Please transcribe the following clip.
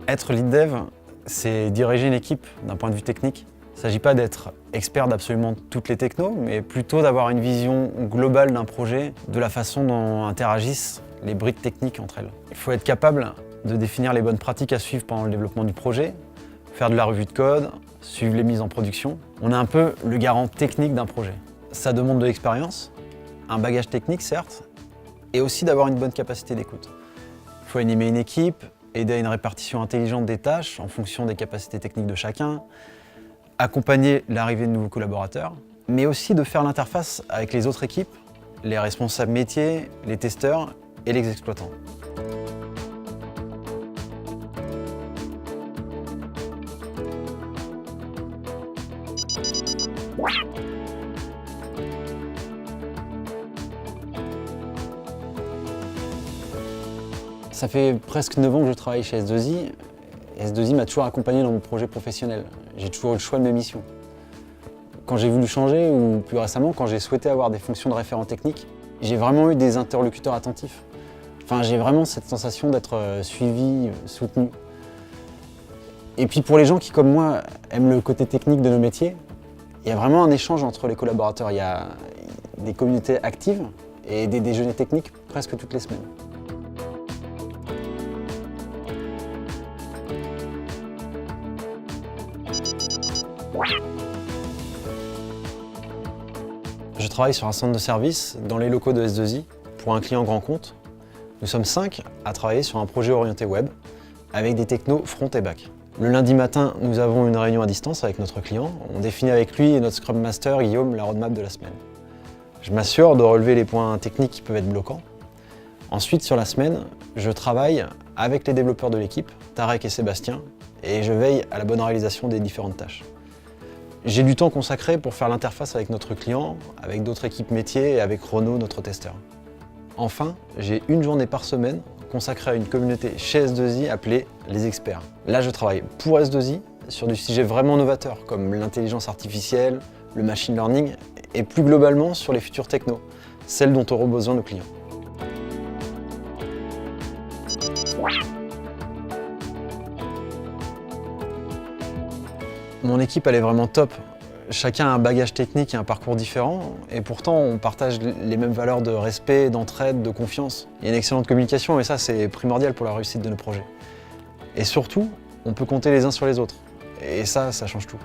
Être lead dev, c'est diriger une équipe d'un point de vue technique. Il ne s'agit pas d'être expert d'absolument toutes les technos, mais plutôt d'avoir une vision globale d'un projet, de la façon dont interagissent les briques techniques entre elles. Il faut être capable de définir les bonnes pratiques à suivre pendant le développement du projet, faire de la revue de code, suivre les mises en production. On est un peu le garant technique d'un projet. Ça demande de l'expérience, un bagage technique certes, et aussi d'avoir une bonne capacité d'écoute. Il faut animer une équipe, aider à une répartition intelligente des tâches en fonction des capacités techniques de chacun, accompagner l'arrivée de nouveaux collaborateurs, mais aussi de faire l'interface avec les autres équipes, les responsables métiers, les testeurs et les exploitants. Ça fait presque 9 ans que je travaille chez S2I. Et S2I m'a toujours accompagné dans mon projet professionnel. J'ai toujours eu le choix de mes missions. Quand j'ai voulu changer, ou plus récemment, quand j'ai souhaité avoir des fonctions de référent technique, j'ai vraiment eu des interlocuteurs attentifs. Enfin, j'ai vraiment cette sensation d'être suivi, soutenu. Et puis pour les gens qui, comme moi, aiment le côté technique de nos métiers, il y a vraiment un échange entre les collaborateurs. Il y a des communautés actives et des déjeuners techniques presque toutes les semaines. Je travaille sur un centre de service dans les locaux de S2I pour un client grand compte. Nous sommes 5 à travailler sur un projet orienté web avec des technos front et back. Le lundi matin, nous avons une réunion à distance avec notre client. On définit avec lui et notre Scrum Master, Guillaume, la roadmap de la semaine. Je m'assure de relever les points techniques qui peuvent être bloquants. Ensuite, sur la semaine, je travaille avec les développeurs de l'équipe, Tarek et Sébastien, et je veille à la bonne réalisation des différentes tâches. J'ai du temps consacré pour faire l'interface avec notre client, avec d'autres équipes métiers et avec Renaud, notre testeur. Enfin, j'ai une journée par semaine consacrée à une communauté chez S2I appelée les experts. Là, je travaille pour S2I sur des sujets vraiment novateurs comme l'intelligence artificielle, le machine learning et plus globalement sur les futures technos, celles dont auront besoin nos clients. Mon équipe, elle est vraiment top. Chacun a un bagage technique et un parcours différent, et pourtant on partage les mêmes valeurs de respect, d'entraide, de confiance. Il y a une excellente communication, et ça c'est primordial pour la réussite de nos projets. Et surtout, on peut compter les uns sur les autres. Et ça change tout.